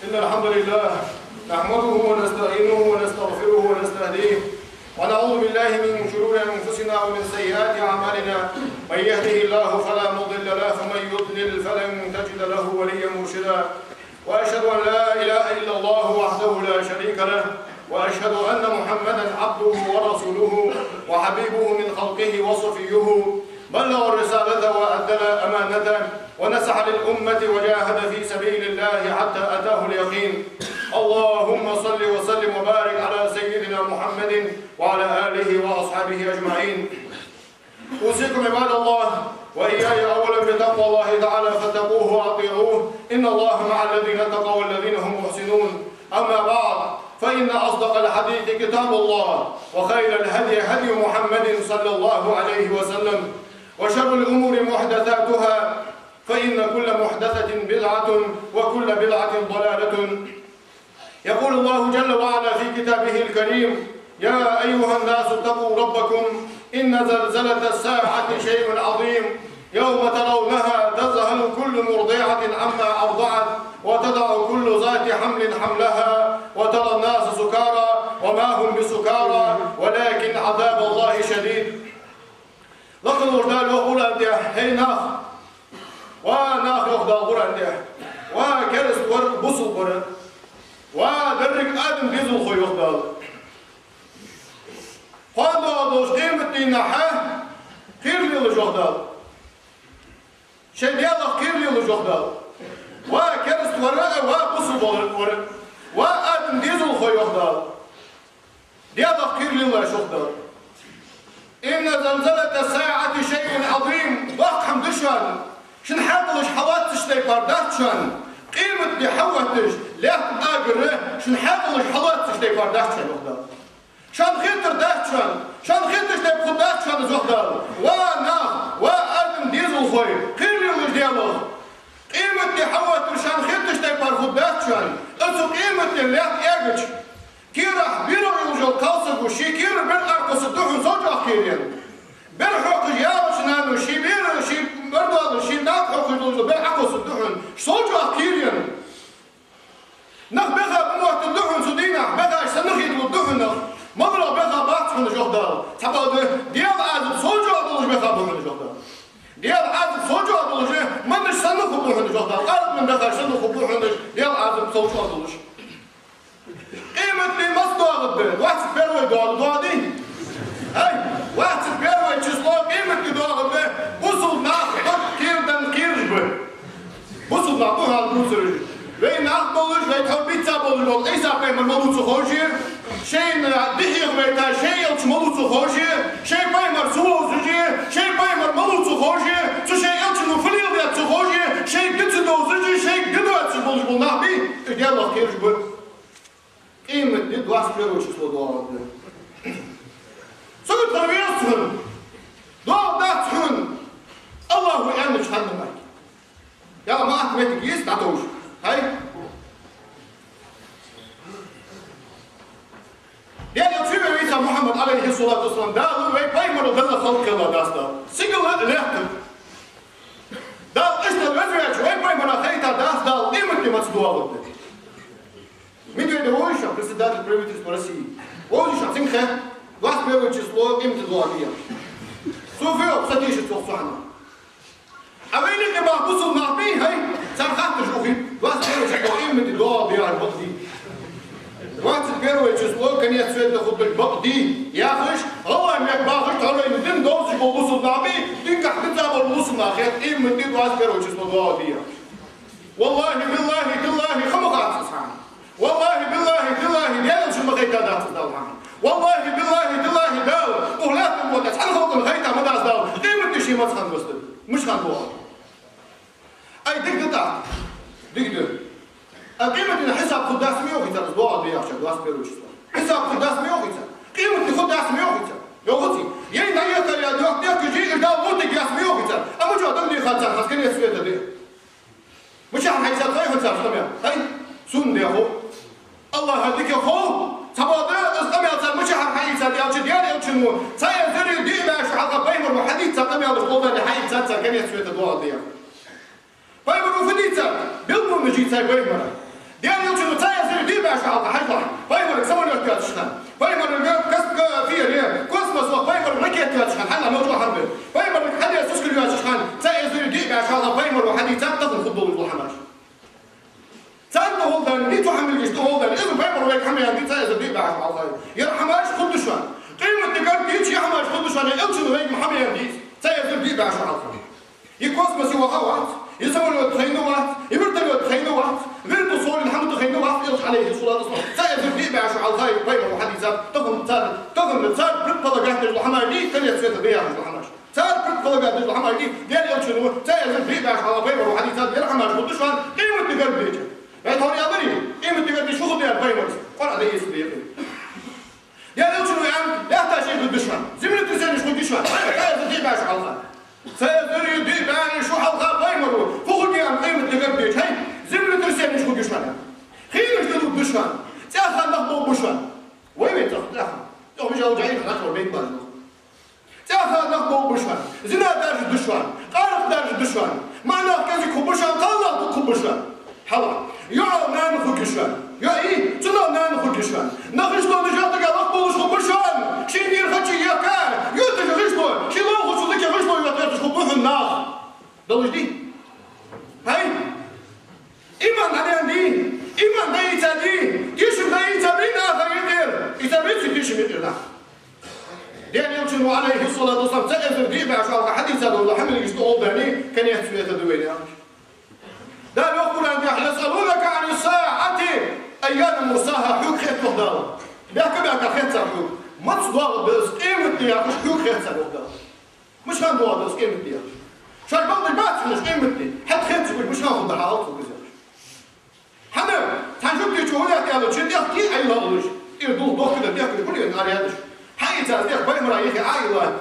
إن الحمد لله نحمده ونستعينه ونستغفره ونستهديه ونعوذ بالله من شرور أنفسنا ومن سيئات أعمالنا من يهده الله فلا مضل له ومن يضلل فلن تجد له وليا مرشدا وأشهد أن لا إله إلا الله وحده لا شريك له وأشهد أن محمدا عبده ورسوله وحبيبه من خلقه وصفيه بلغ الرسالة وأدى الأمانة ونسح للأمة وجاهد في سبيل الله حتى أتاه اليقين. اللهم صل وسلم وبارك على سيدنا محمد وعلى آله وأصحابه أجمعين. أوصيكم عباد الله وإياي أولا بتقوى الله تعالى فاتقوه وأطيعوه إن الله مع الذين اتقوا والذين هم محسنون. أما بعد فإن أصدق الحديث كتاب الله وخير الهدي هدي محمد صلى الله عليه وسلم وشر الأمور محدثاتها فإن كل محدثة بدعة وكل بدعة ضلالة. يقول الله جل وعلا في كتابه الكريم: يا أيها الناس اتقوا ربكم إن زلزلة الساعة شيء عظيم يوم ترونها تذهل كل مرضعة عما أرضعت وتضع كل ذات حمل حملها وترى الناس سكارى وما هم بسكارى ولكن عذاب الله شديد. لقد وردال وقول هي ناخ وناخ يخدى قرآن وكرس بصل قرآن ودرك آدم بيزل خو يخدى قد أدوش قيمة نحاه خير لي لجهدى شيء ديالك خير لي لجهدى وكرس ورقة وبصل قرآن وآدم بيزل خو يخدى ديالك خير لي لجهدى. إن زلزلة الساعة شيء عظيم وقت حمدشان شن حاطلش حواتش تيبارداتشان قيمة دي حواتش ليه تقاقره شن حاطلش حواتش تيبارداتشان وقدر شان خيطر داتشان شان خيطرش تيبخداتشان زوقدر وناخ وآدم ديزل خوي قيل يلوش ديالوغ قيمة دي حواتش شان خيطرش تيبارخداتشان اسو قيمة دي ليه ايجش كيرا بيرو يوجو كالسك وشي كيرا بالأرقص الدوحن زوجة كيرين بالحق ياوش نانو شي بيرو شي مردو شي ناقحق يوجو بالأرقص الدوحن زوجة كيرين نخ بخا بموت الدوحن سودينا بخا سنخ يدو الدوحن مضرب بخا باتحن جهدار تبقى ديال عادب زوجة دولش بخا بوحن جهدار ديال عادب زوجة دولش منش سنخ بوحن جهدار قارب من بخا سنخ بوحن ديال عادب زوجة دولش قيمة لي مصدر غدر واحد سبيروي دوادي هاي واحد سبيروي تشسلو قيمة لي دوادي بوصل ناخ كير دن كيرجبه بوصل ناخوها البوصرج وي ناخ بولش وي تحو بيتزا بولش ايسا قيمة ملوتو خوشي شين دحيق بيتا شين يلش ملوتو خوشي شين بايمر سووزجي شين بايمر ملوتو خوشي شو شين يلش نفليل يتسو خوشي شين قدس دوزجي شين قدو يتسو بولش بولناخ بي يلا كيرجبه قيمة دي 21 число doğadı. Sonra tanıyorsun. Doğadsın. Allahu emri çıkarmak. Ya mahmet giyiz tatoş. Hay. Yani tüme İsa Muhammed aleyhissalatu vesselam dağlı ve paymalı dağlı halkıyla dağıstı. Sigılı lehtim. Dağ işte özveç ve paymalı hayta dağıstı. Qiymetli maç doğadı. Медведев Войша, председатель правительства России. Войша, Цинхэ, 21 число, им-то дуалия. Суфио, сатиши цохсуана. А вы не бахбусул нахби, хай, цархаты жухи, 21 число, им-то дуалия, бахди. 21 число, конец света худбек бахди. Я хыш, Аллах мек бахыш, тарой, дин досы бахбусул нахби, дин кахты забор бусул нахет, им-то 21 число дуалия. Валлахи, биллахи, диллахи, хамухат сасхан. والله بالله بالله ديالهم شو بغيت داو تصداو معهم والله بالله بالله داو اولادكم وتسحل فوق الغيطه ما تصداو قيمه شي ما تخن بس مش خنبوها اي دقدقه دقدق قيمه الحساب قداس 100 غيتا الاسبوع اللي يخشى دواس بيروش حساب قداس 100 غيتا قيمه قداس 100 غيتا يا اختي يا نايته يا دكتور تجي دا موت قياس 100 غيتا اما جو دني خاطر خاصكني سويته دي مش عم حساب غير حساب تمام هاي سن يا اخو الله هديك يا اخو تبادل اسقم يا صاحبي مش عم حي صار يا ديال يا شنو صاير زري دي باش حلقه بايمر وحديث تقام يا الخوضه اللي حي صار كان يسوي تدوا دي بايمر وفديت بيلمو نجي صاير بايمر Diğer yolculuğu sayesinde değil ben şu halka hayvan. Baymarık zaman örtüyor çıkan. Baymarık kasık fiyeri. Kosmos var baymarık raket diyor çıkan. Hala mevcut harbi. Baymarık hadi suskuluyor çıkan. Sayesinde değil ben şu halka baymarık hadi تاخذ خطوة الحماش. سألت هولدان دي تحمل جيش هولدان إذا baymarık ويك حمل دي sayesinde değil ben şu halka. يا حماش خد شوان. قيمة تقدر ديش يا حماش خد شوان. يلشوا ويك محمل دي sayesinde değil ben şu halka. يكوسمس يوقعات. يسمونه تخينوات. يبرتلوا تخينوات. غير تصور الحمد تخينوات يلش عليه الصلاة والسلام. سأذن دي بعش على الخير بينه وحديثات تغم صار برد طلقات الحمار دي كان يتسوي بيها الحمار. صار برد طلقات الحمار دي قال يلشنو سأذن دي بعش على بينه وحديثات الحمار خدشان قيمة تقرب بيجي. يعني هوني أبري قيمة تقرب شو خد يا بينه. قرأ ده يسبيه. يا يلشنو يعني لا تاشي خدشان. زمن تسأل شو خدشان. سأذن دي بعش على الخير. سأذن دي بعش شو حلقة بينه. فخد يعني قيمة تقرب بيجي. زمن تسأل شو خدشان. خير تدوب بشان. تأخذ نخبو بشان. وين تأخذ؟ يوم جاو جايين نخبو بين بارجو. تأخذ نخبو بشان. زنا درج بشان. قارق درج بشان. معناه كذي كوبشان قلنا كوبشان. حلا. يا نان خوكشان. يا إيه؟ تنا نان خوكشان. نخشتو نجاتك نخبو بشان. شين يرخشي يا كار. يوتك خشتو. شين لو خشتو خشتو يوتك خبوه النار. دلش دي. هاي. إيمان هذا عندي. إيمان ده يتادي. يشوف ده يتابعين آخر يدير. يتابعين في كيش يدير ده. ديان يمشي عليه الصلاة والسلام تأذر ديبه عشان حديث هذا ولا حمل يشتغل بني كان يحسب يتدوين يعني. ده يقول أن يسألونك عن الساعة أيان مرساها حوك خيط مقدار. بيحكي بيحكي خيط حوك. ما تصدق بس قيمة دي مش حوك خيط مقدار. مش هندوها بس قيمة دي. شايف بعض البات مش قيمة دي. حد خيط مش هاخد بالحالات وكذا. حنا تنشوف تشوفوني أتيالو شد يحكي أي لا أقولش يردوه دوه كده بيحكي كل يوم على هذا حي تازديق باي مرة يخي عائلة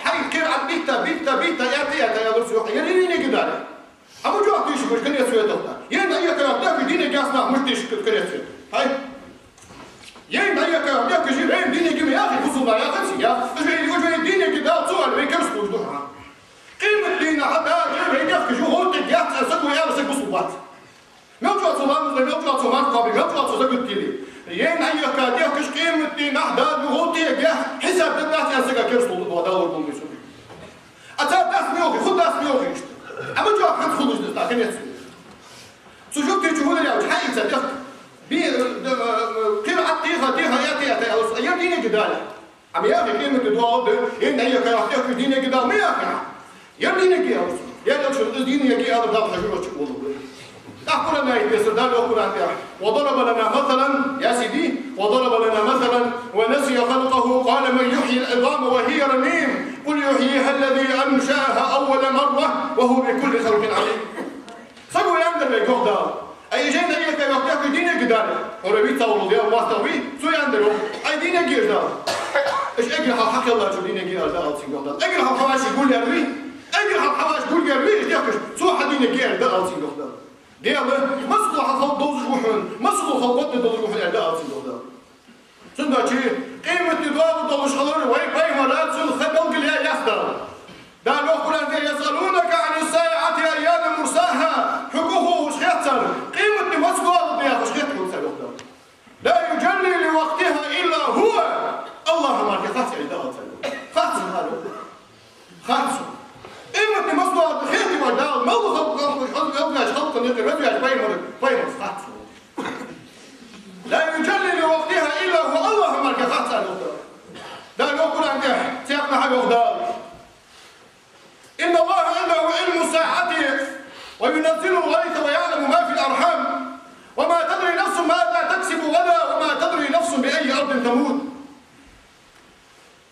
حي كير عن بيتا يا تيالو سوق يريني كده أبو جوع تيجي مش كن يسوي ده ين أيه كيا في ديني جاسنا مش تيجي كن يسوي هاي ين أيه كيا كجي رين ديني كم يا أخي خصوصا يا أخي يا وجه ديني كده صور بيكرس بوجودها قيمة دينا حتى غير هيك كجو هون تجاه سكوا يا بس بصوبات ملجأ صومان ملجأ صومان قابل ملجأ صوزك تيلي ين أيه كاديه كش قيمة دينا حدا بهوتي جاه حساب الناس يا سكا كرس وهذا هو الموضوع أتى ناس ميوخي خد ناس ميوخي أما جو حد خلوش ده كان يسوي سجود تجهود اليوم حي صدق بي كيف عطيها يا ديني جدال عم يا أخي قيمة الدعاء ده إن أيه كاديه ديني جدال ما يا أخي يا ديني كي يا لو ديني كي هذا ضابط حجوج تقوله أقول لنا يتسر ده أقول أنت وضرب لنا مثلا يا سيدي وضرب لنا مثلا ونسي خلقه قال من يحيي العظام وهي رميم قل يحييها الذي أنشأها أول مرة وهو بكل خلق عليم سبوا يندر بيكوه ده أي جين أيك يحكي دينك ده وربي تقولوا ده واستوي سو يندروا أي دينك ده إيش أجرها حق الله شو دينك ده ألسين ده أجرها حواش يقول يا ربي أجرها حواش يقول يا ربي يحكي سو حدينك ده ألسين ده ديالله مسلو حصل دوز وحن مسلو خلقت دوز وحن أداء سيدنا سنة شيء قيمة دوز دوز خلور وين قيمة لا تسون خدم كل يا يسدر ده لو قرآن يسألونك عن الساعة أيان مرساها حقوقه وشخيتر قيمة مسلو ضياء وشخيتر لا يجلي لوقتها إلا هو الله ما كفاته أداء خاص هذا خاص قيمة مسلو خيتي وداء ما هو خلق لا يجلي لوقتها إلا هو الله ما كفاته الأخدار ده يقول أنت سيقنا حاجة أخدار إن الله عنده علم الساعة وينزل الغيث ويعلم ما في الأرحام وما تدري نفس ماذا تكسب غدا وما تدري نفس بأي أرض تموت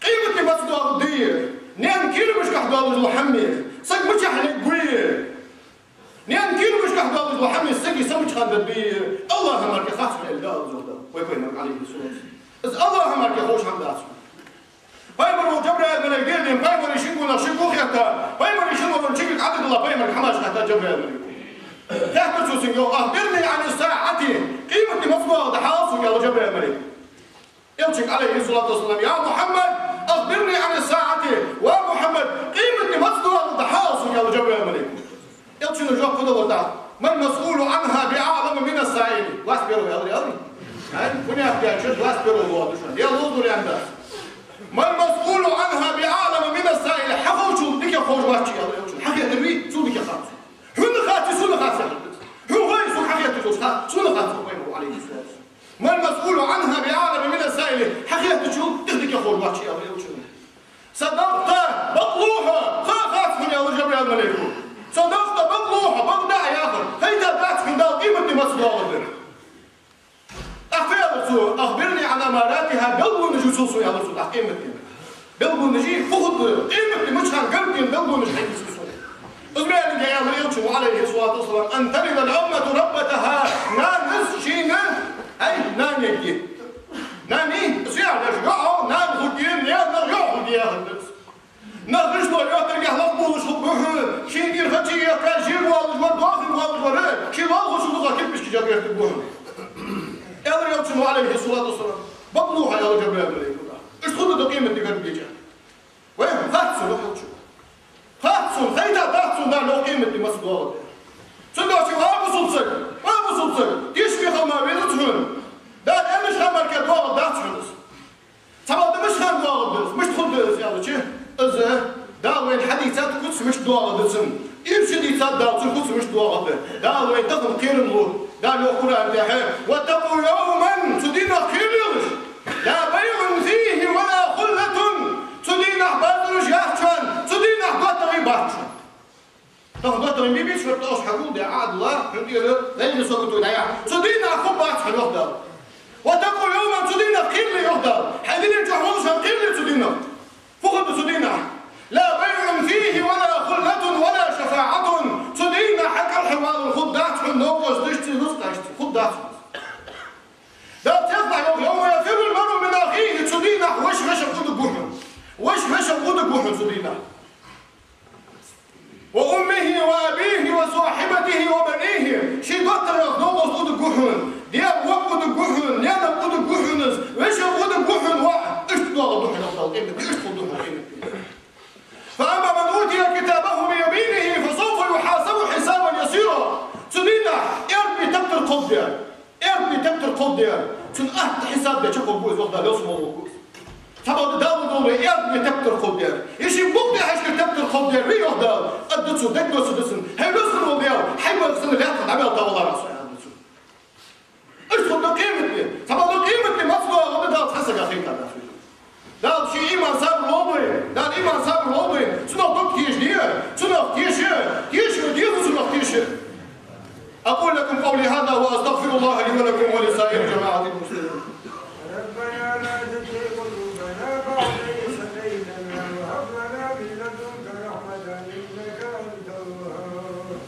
قيمة مسجد أرضية نعم كيلو مش كحضار المحمد سك مش حنقويه نعم كيلو مش كحضار المحمد سك يسمش خالد بي الله همك خاص من الدار زودا ويكون عليه الصلاة إذ الله همك خوش حمد أسمع بايمر وجبريل من الجيل بايمر يشيكون الشيكوخ حتى بايمر يشيكون الشيك عدد الله بايمر حماش حتى جبريل تحت سوسنجو أخبرني عن الساعة قيمة مفضوع حاصل يا جبريل ملك يمشي عليه الصلاة والسلام يا محمد أخبرني عن الساعة ومحمد قيمة مفضوع حاصل يا جبريل ملك يمشي نجوب كده ورداء ما المسؤول عنها بأعلم من السائل يحتاج لاس بيرو دشمن يا لوزر يندا ما المسؤول عنها بعالم من السائل حفوشون ديك خوش باشي حكي تبي شو ديك خاص هن خاطي سو خاص هو غير سو حكي تجوز سو خاص وين عليه الصلاه ما المسؤول عنها بعالم من السائل حكي تشوف ديك خوش باشي يا صدقت بطلوها خاف من يا رجل يا الملك صدقت بطلوها بغدع يا اخر هيدا بعت من دار قيمه مسؤول أخبرني عن أماراتها بلغوا نجي سوسو يا رسول الله قيمة بلغوا نجي فقط قيمة مش هنقلتين بلغوا نجي سوسو أزمعني يا مريم عليه الصلاة والسلام أن تلد الأمة ربتها نانس شينا أي نان يجي ناني سيار يشقعوا نان خدين يا نرجع خدين نغرش دول يوترجع لفبولش خبوه شين دير فتشي يكاشير والج ودوخن والج ورد شي والغش ودوخا كيف بشكي جاك يكتبوهم يا رجل عليه الصلاة والسلام بطلوها يا رجل بالله ايش خذوا قيمة تقرب بيجا وين فاتسوا لو فاتسوا خيتا فاتسوا ده لو قيمة مسدود صدقوا ما بصلصق يشبه خما بينتهم ده مش خمر كدوار ده تشنس طبعا ده مش خمر دوار مش تخد يا رجل ده وين حديثات قدس مش دوار دسم يمشي حديثات ده قدس مش دوار ده وين تخم كيرن ده القرآن ده واتقوا يوما تدين خيرش لا بيع فيه ولا خلة تدين بدرج يحشن تدين بطري بحشن بطري بيبيش فتوش حقود يا عاد الله يقول لين سوقتوا يا تدين خب بحشن يهدر واتقوا يوما تدين خير يهدر حدين يجحوش خير تدين فقط تدين لا بيع فيه ولا خلة ولا شفاعة تدين حق الحوار الخدات من نوقش تشتي نسقش خدات ده بتطلع يوم يفر المرء من اخيه تدين وش قود بوحن وش قود بوحن تدين وامه وابيه وصاحبته وبنيه شي دكتور نوقش قود بوحن دياب وقود بوحن يانا قود بوحنز وش قود بوحن واحد ايش تدور بوحن افضل قيمه ايش تدور قيمه فأما من أوتي كتابه بيمينه فسوف يحاسب حسابا يسيرا تدينا ارمي تبت القضية ارمي تبت القضية تن حساب ده شكو بوز وقت ده اسمه بوز طبعا داود دوري ارمي تبت القضية يشي مبدي حشك تبت القضية ريو ده أدتسو دكتوسو دسن هاي نسخن وديو حيبا السنة اللي أخذ عمل طاولة راسو ايش خد قيمتي طبعا قيمتي مصدر غدا ده تحسك أخيك ده شيء إيمان صار لوبي ده إيمان صار لوبي سنوك تيش ديه سنوك تيش أقول لكم قولي هذا وأستغفر الله لي ولكم ولسائر جماعة المسلمين. ربنا لا تزغ قلوبنا بعد إذ هديتنا وهب لنا من لدنك رحمة إنك أنت الوهاب.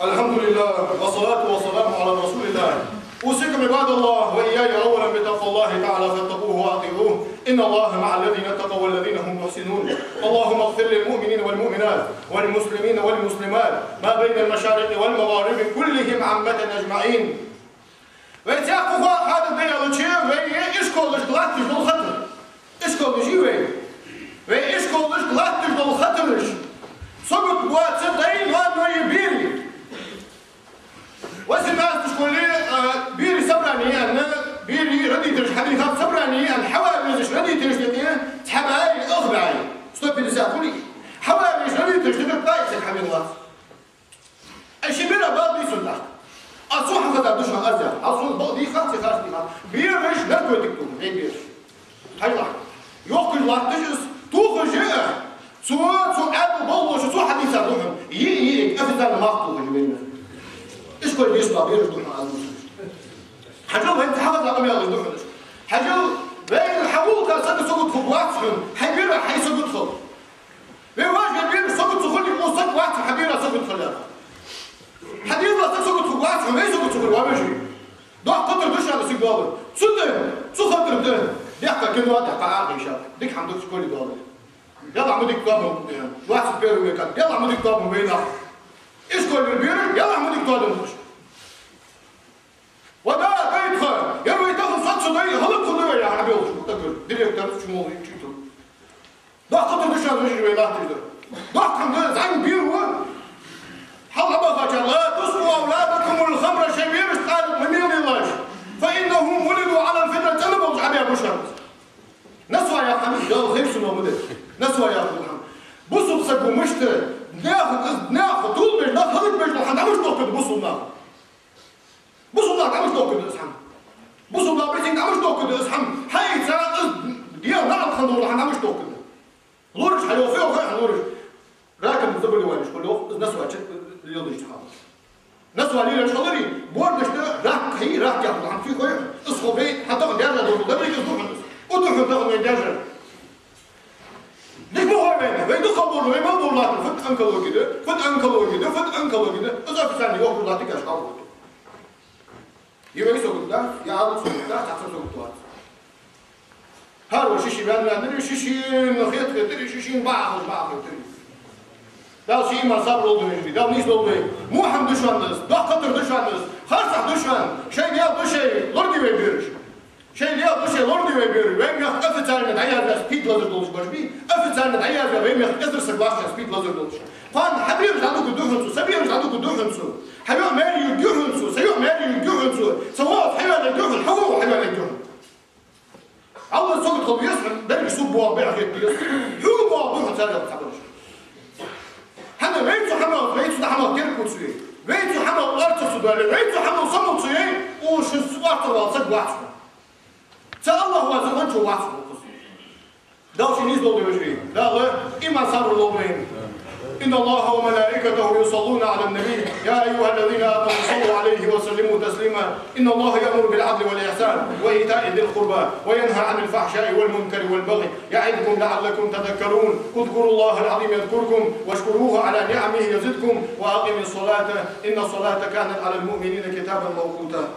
الحمد لله والصلاة والسلام على رسول الله. أوصيكم عباد الله وإياي أولا بتقوى الله تعالى فاتقوه وأطيعوه إن الله مع الذين اتقوا والذين هم محسنون. اللهم اغفر للمؤمنين والمؤمنات والمسلمين والمسلمات ما بين المشارق والمغارب كلهم عامة أجمعين. ويتيقوا هذا الدين الشيء ويشكو لشغلات تجدل خطر. إشكو لجيوي ويشكو لشغلات تجدل خطرش. سقط بوات ستين وانو يبيري. وسمعت تقولي بيري سبراني أنا بيري ردي ترش حديثات سبراني الحوارج ردي ترش لقيه تحباي أخبعي ستوب بلسات قولي حوارج ردي ترش لقيه بايس الحمد الله أشي بيرا باب بيسو الله أصوح فتح دشنا أرزع أصوح بقضي خاصي خاصي بيرش نركو تكتوم أي بيرش هاي الله يوقي الله تجلس توخ جاء سو أبو بوش سو حديثات روحهم أفضل المخطوط جميلنا إيش كل يسمع بيرش دحنا على المسلم حجوا أنت حافظ على أميال الدحنا حجوا بين الحقوق كان صدق سقط خبواتهم حبيرة حي سقط خب بواجه بين سقط سخلي موصل واحد حبيرة سقط خلاها حبيرة سقط خبواتهم إيه سقط خب وامشي ضح قطر دش على سجابر صدق سخطر بدن يحكي كل واحد يحكي عاقل شاب ديك حمدك كل دولة يلا عمودك كابم واحد بيرو يكاد يلا عمودك كابم بينا إيش كل البيرو يلا عمودك كابم وده بيدخل يروي تاخذ صد صدية هلك صدية يا عبيد شو تقول ديريك تعرف شو موضوع شو تقول ضح قطر مش هذا مش ولا تقدر ضح كم زعيم بيرو حلا بقى لا تسقوا أولادكم الخمر شيء بيرش قال من الله فإنهم ولدوا على عمش دوك اسحم بصوا لا بيتين عمش دوك اسحم هاي ساعة ديال نعم خندور عن عمش دوك لورش حلو فيه وخير لورش راكب زبر وانش كله نسوا اليوم يشتغل نسوا لي الشغلري بورد نشتغل راك هي راك ياخذ عن في خويا اصحوا بي حتى ديالنا دول دبر يصدق ودخل دخل من ديالنا ليش مو هو وين وين دخل وين ما بقول فت انكلو كده فت انكلو كده فت انكلو كده اذا في ثاني وقت لا تكاش قاعد يبقى يسوق ده يا عاد سوق ده تحسب سوق ده هارو شيشي بان ندري شيشين خيط تدري شيشين بعض تدري ده شيء ما صبر ولد ده نيش ولد مو حمد دشوانس ده خطر دشوانس خرص دشوان شيء يا دشي لوردي ويبيرش شيء يا دشي لوردي ويبير وين ياخذ افتان دعيا سبيد لازر دولش باشبي افتان دعيا وين ياخذ كسر سبلاش سبيد لازر دولش فان حبيب عندك دوخنسو سبير عندك دوخنسو حبيب ماريو دوخنسو سيو ماريو دوخنسو سواء حيوان الدوخن حوو حيوان الدوخن أول سوق طبيعي ده بيسوق بوابع في الديس هو بوابع سريع بتحبش هذا وين حمل وين حمل كيرك وتسوي وين حمل أرتش سوداني وين حمل صمم تسوي وش السوار ترى صق واحد سأل الله هو زمان شو واحد ده شيء نزلوا بيجري ده إما صبر لوبين إن الله وملائكته يصلون على النبي يا أيها الذين آمنوا صلوا عليه وسلموا تسليما إن الله يأمر بالعدل والإحسان وإيتاء ذي القربى وينهى عن الفحشاء والمنكر والبغي يعظكم لعلكم تذكرون اذكروا الله العظيم يذكركم واشكروه على نعمه يزدكم وأقيموا الصلاة إن الصلاة كانت على المؤمنين كتابا موقوتا